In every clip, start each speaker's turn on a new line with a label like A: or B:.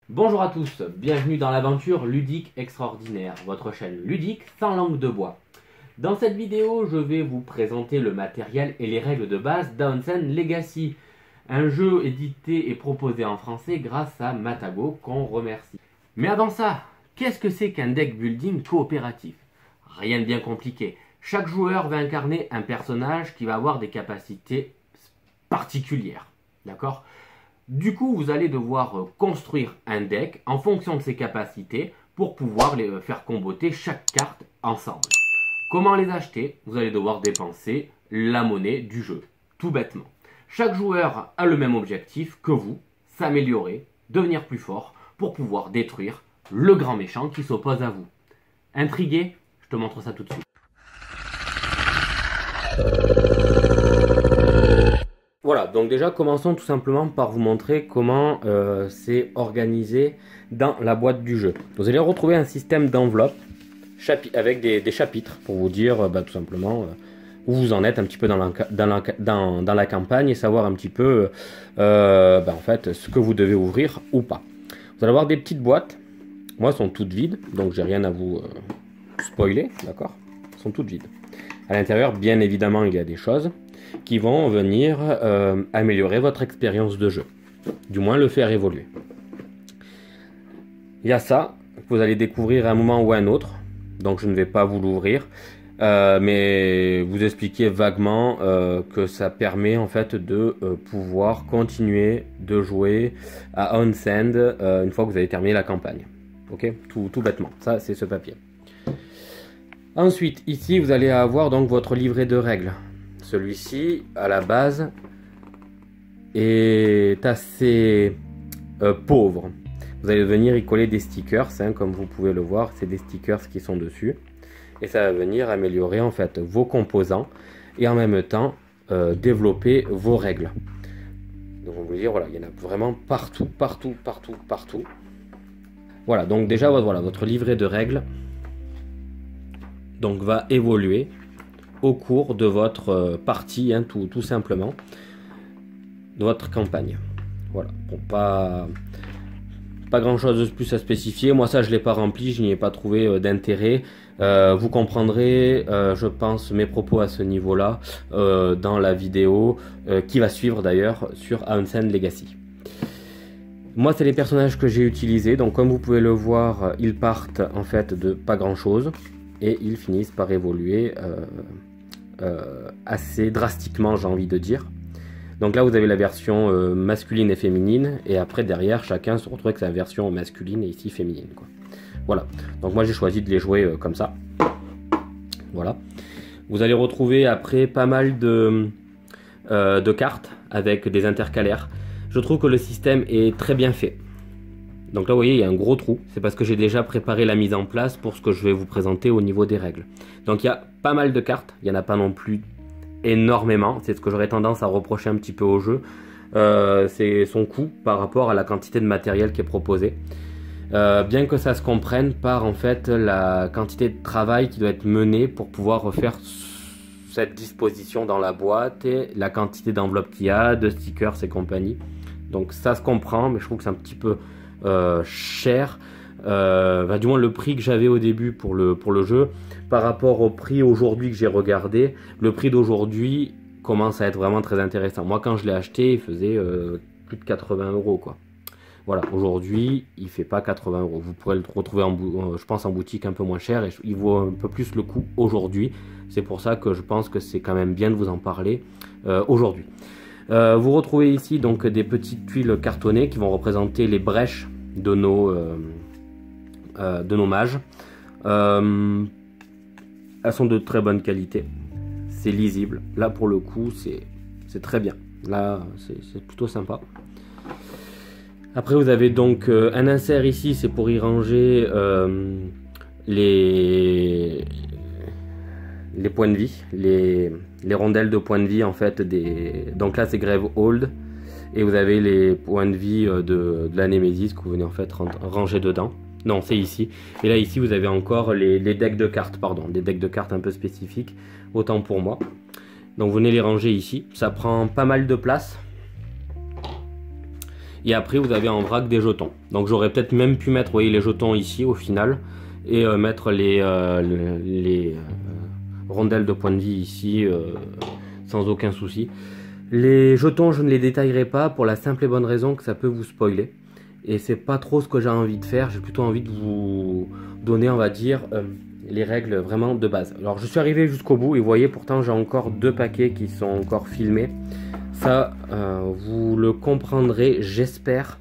A: Bonjour à tous, bienvenue dans l'aventure ludique extraordinaire, votre chaîne ludique sans langue de bois. Dans cette vidéo, je vais vous présenter le matériel et les règles de base d'Aonsen Legacy, un jeu édité et proposé en français grâce à Matago, qu'on remercie. Mais avant ça, qu'est-ce que c'est qu'un deck building coopératif? Rien de bien compliqué. Chaque joueur va incarner un personnage qui va avoir des capacités particulières, d'accord? Du coup, vous allez devoir construire un deck en fonction de ses capacités pour pouvoir les faire comboter chaque carte ensemble. Comment les acheter? Vous allez devoir dépenser la monnaie du jeu, tout bêtement. Chaque joueur a le même objectif que vous, s'améliorer, devenir plus fort pour pouvoir détruire le grand méchant qui s'oppose à vous. Intrigué? Je te montre ça tout de suite. Voilà, donc déjà commençons tout simplement par vous montrer comment c'est organisé dans la boîte du jeu. Vous allez retrouver un système d'enveloppe avec des chapitres pour vous dire tout simplement où vous en êtes un petit peu dans la campagne et savoir un petit peu en fait ce que vous devez ouvrir ou pas. Vous allez avoir des petites boîtes, moi elles sont toutes vides, donc j'ai rien à vous spoiler, d'accord? Elles sont toutes vides. À l'intérieur, bien évidemment, il y a des choses qui vont venir améliorer votre expérience de jeu, du moins le faire évoluer. Il y a ça que vous allez découvrir à un moment ou à un autre, donc je ne vais pas vous l'ouvrir, mais vous expliquer vaguement que ça permet en fait de pouvoir continuer de jouer à Aonsen une fois que vous avez terminé la campagne. Ok, tout bêtement, ça c'est ce papier. Ensuite, ici vous allez avoir donc votre livret de règles. Celui-ci, à la base, est assez pauvre. Vous allez venir y coller des stickers, hein, comme vous pouvez le voir, c'est des stickers qui sont dessus. Et ça va venir améliorer en fait vos composants et en même temps développer vos règles. Donc on va dire, voilà, il y en a vraiment partout. Voilà, donc déjà, voilà, votre livret de règles donc, va évoluer au cours de votre partie, hein, tout simplement, de votre campagne. Voilà, bon, pas grand chose de plus à spécifier. Moi, ça, je ne l'ai pas rempli, je n'y ai pas trouvé d'intérêt. Vous comprendrez, je pense, mes propos à ce niveau-là dans la vidéo qui va suivre d'ailleurs sur Aonsen Legacy. Moi, c'est les personnages que j'ai utilisés. Donc, comme vous pouvez le voir, ils partent en fait de pas grand-chose et ils finissent par évoluer assez drastiquement, j'ai envie de dire. Donc là vous avez la version masculine et féminine, et après derrière chacun se retrouve avec sa version masculine et ici féminine, quoi. Voilà, donc moi j'ai choisi de les jouer comme ça. Voilà, vous allez retrouver après pas mal de cartes avec des intercalaires. Je trouve que le système est très bien fait. Donc là vous voyez, il y a un gros trou, c'est parce que j'ai déjà préparé la mise en place pour ce que je vais vous présenter au niveau des règles. Donc il y a pas mal de cartes, il n'y en a pas non plus énormément, c'est ce que j'aurais tendance à reprocher un petit peu au jeu, c'est son coût par rapport à la quantité de matériel qui est proposé. Bien que ça se comprenne par en fait la quantité de travail qui doit être menée pour pouvoir refaire cette disposition dans la boîte et la quantité d'enveloppes qu'il y a, de stickers et compagnie. Donc ça se comprend, mais je trouve que c'est un petit peu cher, du moins le prix que j'avais au début pour le jeu par rapport au prix aujourd'hui que j'ai regardé. Le prix d'aujourd'hui commence à être vraiment très intéressant. Moi quand je l'ai acheté il faisait plus de 80 € quoi. Voilà, aujourd'hui il fait pas 80 €. Vous pourrez le retrouver je pense en boutique un peu moins cher, et il vaut un peu plus le coup aujourd'hui. C'est pour ça que je pense que c'est quand même bien de vous en parler aujourd'hui. Vous retrouvez ici donc des petites tuiles cartonnées qui vont représenter les brèches de nos mages. Elles sont de très bonne qualité, c'est lisible. Là pour le coup c'est très bien. Là c'est plutôt sympa. Après vous avez donc un insert ici, c'est pour y ranger les points de vie, les rondelles de points de vie en fait donc là c'est Grave Hold, et vous avez les points de vie de la Némésis que vous venez en fait ranger dedans. Non, c'est ici. Et là ici vous avez encore les decks de cartes, pardon, des decks de cartes un peu spécifiques, autant pour moi. Donc vous venez les ranger ici, ça prend pas mal de place. Et après vous avez en vrac des jetons. Donc j'aurais peut-être même pu mettre, vous voyez, les jetons ici au final. Et mettre les rondelles de points de vie ici sans aucun souci. Les jetons, je ne les détaillerai pas pour la simple et bonne raison que ça peut vous spoiler. Et c'est pas trop ce que j'ai envie de faire. J'ai plutôt envie de vous donner, on va dire, les règles vraiment de base. Alors je suis arrivé jusqu'au bout et vous voyez, pourtant j'ai encore 2 paquets qui sont encore filmés. Ça, vous le comprendrez, j'espère,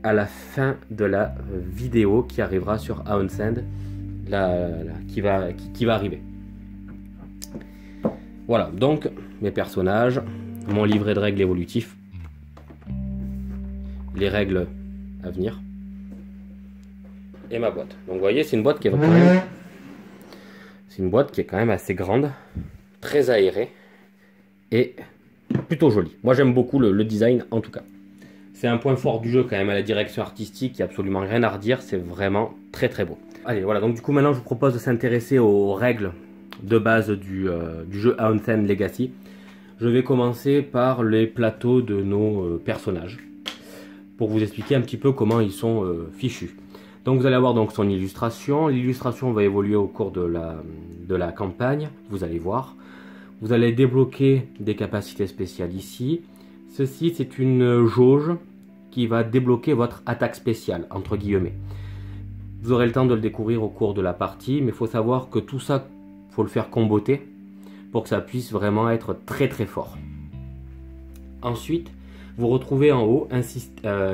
A: à la fin de la vidéo qui arrivera sur Aunsend, qui va arriver. Voilà, donc mes personnages, mon livret de règles évolutif, les règles à venir et ma boîte. Donc vous voyez, c'est une boîte qui est quand même assez grande, très aérée et plutôt jolie. Moi j'aime beaucoup le design en tout cas. C'est un point fort du jeu quand même, à la direction artistique, il n'y a absolument rien à redire, c'est vraiment très très beau. Allez, voilà, donc du coup maintenant je vous propose de s'intéresser aux règles de base du jeu Aunsend Legacy. Je vais commencer par les plateaux de nos personnages, pour vous expliquer un petit peu comment ils sont fichus. Donc vous allez avoir donc son illustration, l'illustration va évoluer au cours de la campagne, vous allez voir. Vous allez débloquer des capacités spéciales ici. Ceci, c'est une jauge qui va débloquer votre attaque spéciale, entre guillemets. Vous aurez le temps de le découvrir au cours de la partie, mais il faut savoir que tout ça, il faut le faire comboter pour que ça puisse vraiment être très très fort. Ensuite, vous retrouvez en haut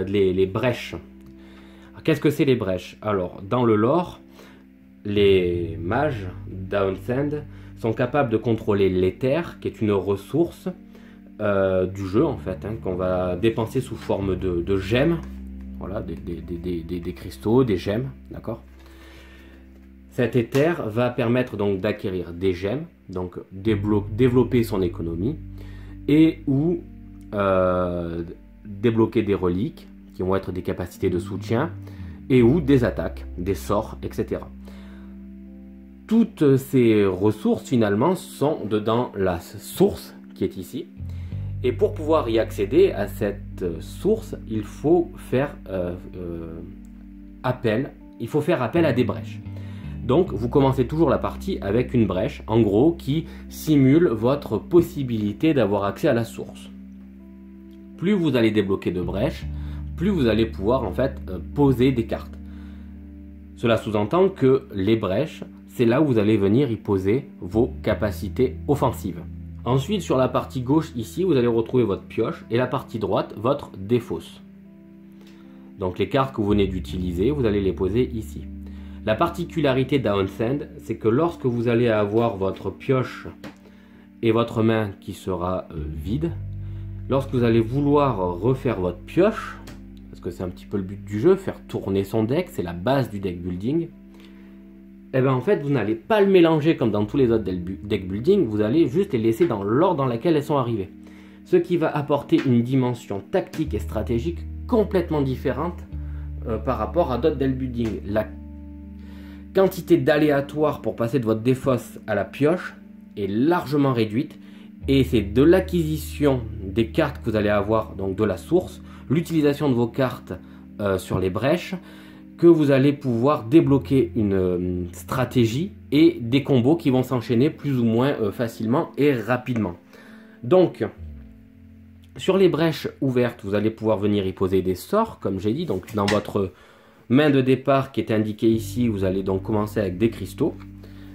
A: les brèches. Qu'est-ce que c'est les brèches? Alors, dans le lore, les mages d'Aunsend sont capables de contrôler l'éther, qui est une ressource du jeu en fait, hein, qu'on va dépenser sous forme de gemmes, voilà, des cristaux, des gemmes, d'accord. Cet éther va permettre donc d'acquérir des gemmes, donc développer son économie, et ou débloquer des reliques, qui vont être des capacités de soutien, et ou des attaques, des sorts, etc. Toutes ces ressources finalement sont dans la source qui est ici. Et pour pouvoir y accéder à cette source, il faut faire appel à des brèches. Donc vous commencez toujours la partie avec une brèche, en gros, qui simule votre possibilité d'avoir accès à la source. Plus vous allez débloquer de brèches, plus vous allez pouvoir en fait poser des cartes. Cela sous-entend que les brèches, c'est là où vous allez venir y poser vos capacités offensives. Ensuite, sur la partie gauche ici, vous allez retrouver votre pioche et la partie droite, votre défausse. Donc les cartes que vous venez d'utiliser, vous allez les poser ici. La particularité d'Aunsend, c'est que lorsque vous allez avoir votre pioche et votre main qui sera vide, lorsque vous allez vouloir refaire votre pioche, parce que c'est un petit peu le but du jeu, faire tourner son deck, c'est la base du deck building, et bien en fait vous n'allez pas le mélanger comme dans tous les autres deck building, vous allez juste les laisser dans l'ordre dans lequel elles sont arrivées. Ce qui va apporter une dimension tactique et stratégique complètement différente par rapport à d'autres deck building. La quantité d'aléatoire pour passer de votre défausse à la pioche est largement réduite, et c'est de l'acquisition des cartes que vous allez avoir, donc de la source, l'utilisation de vos cartes sur les brèches, que vous allez pouvoir débloquer une stratégie et des combos qui vont s'enchaîner plus ou moins facilement et rapidement. Donc, sur les brèches ouvertes, vous allez pouvoir venir y poser des sorts, comme j'ai dit. Donc, dans votre main de départ qui est indiquée ici, vous allez donc commencer avec des cristaux.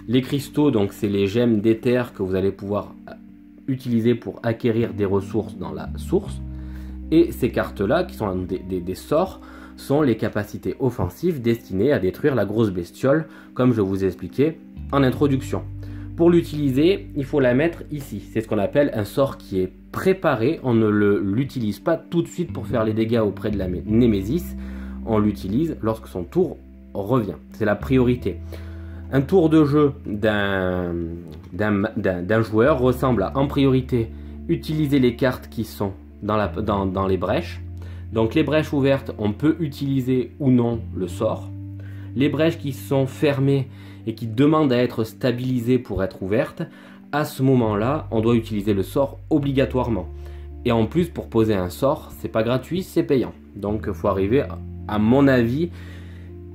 A: Les cristaux, donc, c'est les gemmes d'éther que vous allez pouvoir utiliser pour acquérir des ressources dans la source. Et ces cartes-là, qui sont des sorts, sont les capacités offensives destinées à détruire la grosse bestiole, comme je vous ai expliqué en introduction. Pour l'utiliser, il faut la mettre ici. C'est ce qu'on appelle un sort qui est préparé. On ne l'utilise pas tout de suite pour faire les dégâts auprès de la Némésis. On l'utilise lorsque son tour revient. C'est la priorité. Un tour de jeu d'un joueur ressemble à, en priorité, utiliser les cartes qui sont dans les brèches. Donc les brèches ouvertes, on peut utiliser ou non le sort. Les brèches qui sont fermées et qui demandent à être stabilisées pour être ouvertes, à ce moment-là, on doit utiliser le sort obligatoirement. Et en plus, pour poser un sort, c'est pas gratuit, c'est payant. Donc il faut arriver, à mon avis,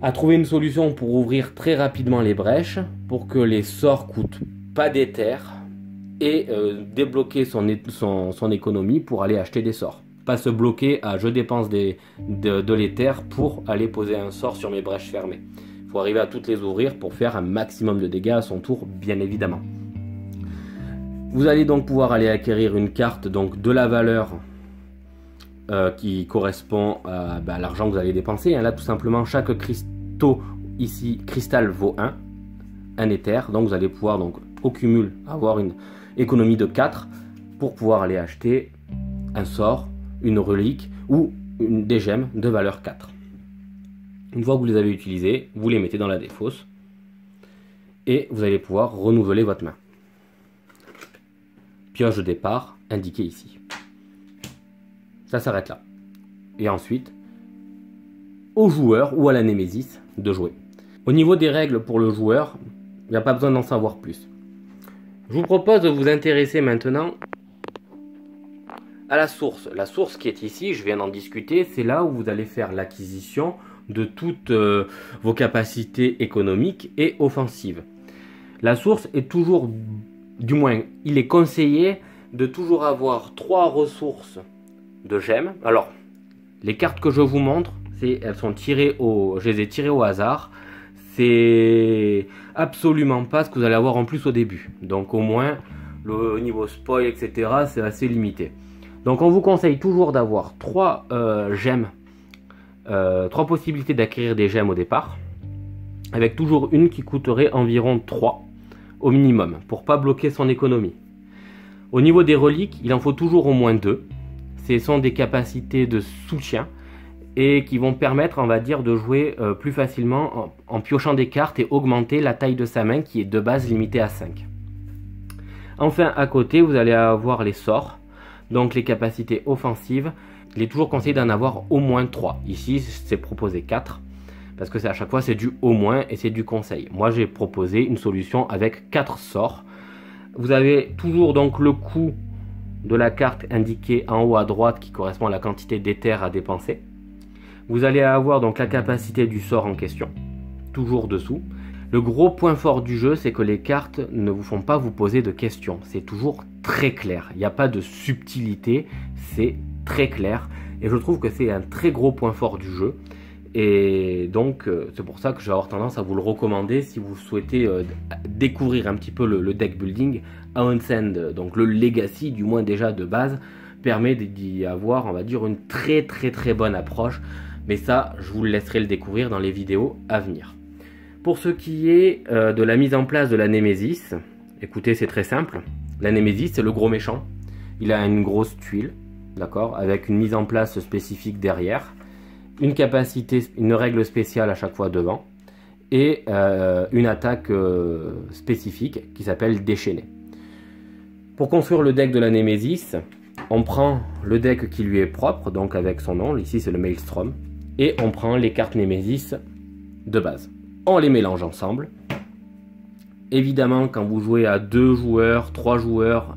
A: à trouver une solution pour ouvrir très rapidement les brèches, pour que les sorts coûtent pas d'éther, et débloquer son économie pour aller acheter des sorts. Pas se bloquer à je dépense de l'éther pour aller poser un sort sur mes brèches fermées. Il faut arriver à toutes les ouvrir pour faire un maximum de dégâts à son tour, bien évidemment. Vous allez donc pouvoir aller acquérir une carte donc de la valeur qui correspond à l'argent que vous allez dépenser. Là, tout simplement, chaque cristal vaut 1 éther. Donc vous allez pouvoir donc au cumul avoir une économie de 4 pour pouvoir aller acheter un sort, une relique ou des gemmes de valeur 4. Une fois que vous les avez utilisés, vous les mettez dans la défausse et vous allez pouvoir renouveler votre main. Pioche de départ indiquée ici. Ça s'arrête là. Et ensuite, au joueur ou à la Némésis de jouer. Au niveau des règles pour le joueur, il n'y a pas besoin d'en savoir plus. Je vous propose de vous intéresser maintenant à la source. La source qui est ici, je viens d'en discuter, c'est là où vous allez faire l'acquisition de toutes vos capacités économiques et offensives. La source est toujours, du moins, il est conseillé de toujours avoir 3 ressources de gemmes. Alors, les cartes que je vous montre, elles sont tirées je les ai tirées au hasard. C'est absolument pas ce que vous allez avoir en plus au début. Donc au moins, le niveau spoil, etc., c'est assez limité. Donc on vous conseille toujours d'avoir 3 gemmes, 3 possibilités d'acquérir des gemmes au départ, avec toujours une qui coûterait environ 3 au minimum, pour pas bloquer son économie. Au niveau des reliques, il en faut toujours au moins 2. Ce sont des capacités de soutien et qui vont permettre, on va dire, de jouer plus facilement en piochant des cartes et augmenter la taille de sa main qui est de base limitée à 5. Enfin, à côté, vous allez avoir les sorts, donc les capacités offensives. Il est toujours conseillé d'en avoir au moins 3. Ici, c'est proposé 4, parce que à chaque fois, c'est du au moins et c'est du conseil. Moi, j'ai proposé une solution avec 4 sorts. Vous avez toujours donc le coût de la carte indiquée en haut à droite qui correspond à la quantité d'éther à dépenser. Vous allez avoir donc la capacité du sort en question, toujours dessous. Le gros point fort du jeu, c'est que les cartes ne vous font pas vous poser de questions. C'est toujours très clair. Il n'y a pas de subtilité, c'est très clair. Et je trouve que c'est un très gros point fort du jeu. Et donc, c'est pour ça que je vais avoir tendance à vous le recommander si vous souhaitez découvrir un petit peu le deck building. Aonsend, donc le Legacy, du moins déjà de base, permet d'y avoir, on va dire, une très bonne approche. Mais ça, je vous le laisserai le découvrir dans les vidéos à venir. Pour ce qui est de la mise en place de la Némésis, écoutez, c'est très simple. La Némésis, c'est le gros méchant. Il a une grosse tuile, d'accord, avec une mise en place spécifique derrière, une capacité, une règle spéciale à chaque fois devant, et une attaque spécifique qui s'appelle déchaîner. Pour construire le deck de la Némésis, on prend le deck qui lui est propre, donc avec son nom, ici c'est le Maelstrom, et on prend les cartes Némésis de base. On les mélange ensemble. Évidemment, quand vous jouez à 2 joueurs, 3 joueurs,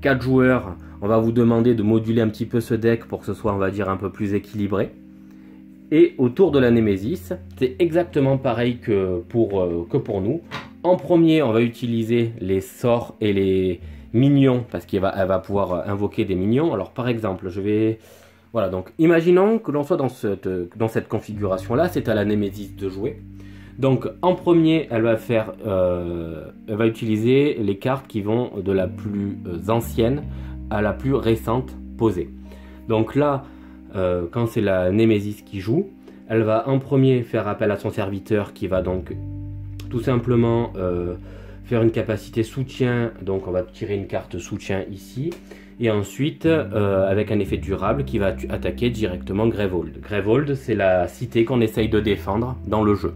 A: 4 joueurs, on va vous demander de moduler un petit peu ce deck pour que ce soit, on va dire, un peu plus équilibré. Et autour de la Némésis, c'est exactement pareil que pour nous. En premier, on va utiliser les sorts et les minions, parce qu'elle va pouvoir invoquer des minions. Alors par exemple, voilà, donc imaginons que l'on soit dans cette configuration-là, c'est à la Némésis de jouer. Donc en premier, elle va utiliser les cartes qui vont de la plus ancienne à la plus récente posée. Donc là, quand c'est la Némésis qui joue, elle va en premier faire appel à son serviteur qui va donc tout simplement faire une capacité soutien. Donc on va tirer une carte soutien ici. Et ensuite, avec un effet durable qui va attaquer directement Greyvold. Greyvold, c'est la cité qu'on essaye de défendre dans le jeu.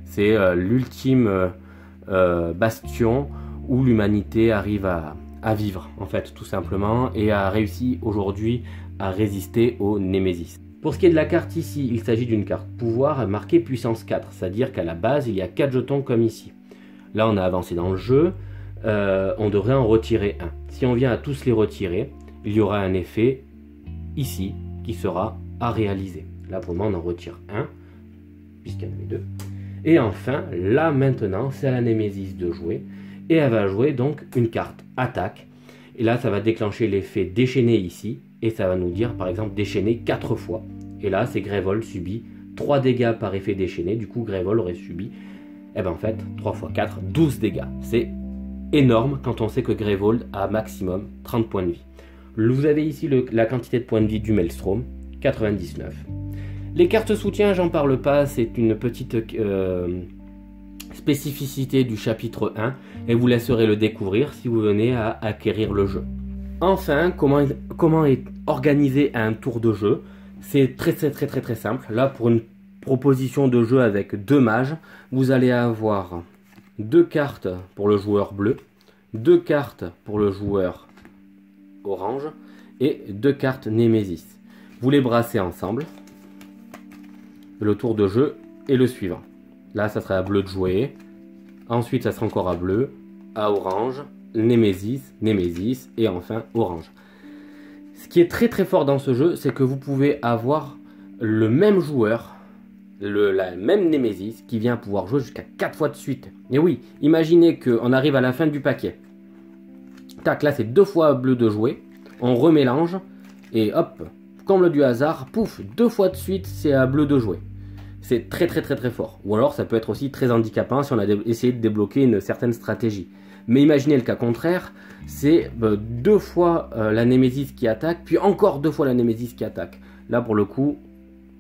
A: C'est l'ultime bastion où l'humanité arrive à vivre, en fait, tout simplement, et a réussi aujourd'hui à résister aux Némésis. Pour ce qui est de la carte ici, il s'agit d'une carte pouvoir marquée puissance 4, c'est-à-dire qu'à la base, il y a 4 jetons comme ici. Là, on a avancé dans le jeu, on devrait en retirer un. Si on vient à tous les retirer, il y aura un effet ici qui sera à réaliser. Là pour le moment on en retire un, puisqu'il y en avait deux. Et enfin, là maintenant, c'est à la Némésis de jouer. Et elle va jouer donc une carte attaque. Et là, ça va déclencher l'effet déchaîné ici. Et ça va nous dire, par exemple, déchaîner 4 fois. Et là, c'est Grévol subit 3 dégâts par effet déchaîné. Du coup, Grévol aurait subi, eh ben en fait, 3 x 4, 12 dégâts. C'est énorme quand on sait que Grévol a maximum 30 points de vie. Vous avez ici la quantité de points de vie du Maelstrom, 99. Les cartes soutien, j'en parle pas, c'est une petite spécificité du chapitre 1 et vous laisserez le découvrir si vous venez à acquérir le jeu. Enfin, comment est organisé un tour de jeu? C'est très simple. Là, pour une proposition de jeu avec 2 mages, vous allez avoir 2 cartes pour le joueur bleu, 2 cartes pour le joueur orange et 2 cartes Némésis. Vous les brassez ensemble. Le tour de jeu est le suivant. Là, ça sera à bleu de jouer. Ensuite, ça sera encore à bleu, à orange, Némésis, Némésis et enfin orange. Ce qui est très fort dans ce jeu, c'est que vous pouvez avoir le même joueur, la même Némésis qui vient pouvoir jouer jusqu'à 4 fois de suite. Et oui, imaginez qu'on arrive à la fin du paquet. Tac, là c'est 2 fois bleu de jouer. On remélange et hop, comme du hasard, pouf, 2 fois de suite c'est à bleu de jouer. C'est très fort. Ou alors ça peut être aussi très handicapant si on a essayé de débloquer une certaine stratégie. Mais imaginez le cas contraire, c'est 2 fois la Némésis qui attaque, puis encore 2 fois la Némésis qui attaque. Là pour le coup,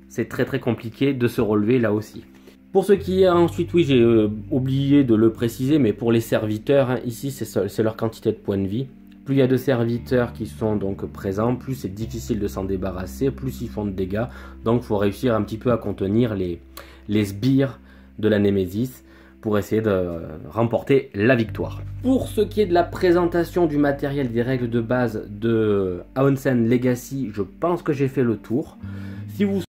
A: c'est très compliqué de se relever là aussi. Pour ce qui est ensuite, oui j'ai oublié de le préciser, mais pour les serviteurs, hein, ici c'est leur quantité de points de vie. Plus il y a de serviteurs qui sont donc présents, plus c'est difficile de s'en débarrasser, plus ils font de dégâts. Donc il faut réussir un petit peu à contenir les sbires de la Némésis pour essayer de remporter la victoire. Pour ce qui est de la présentation du matériel, des règles de base de Aonsen Legacy, je pense que j'ai fait le tour. Si vous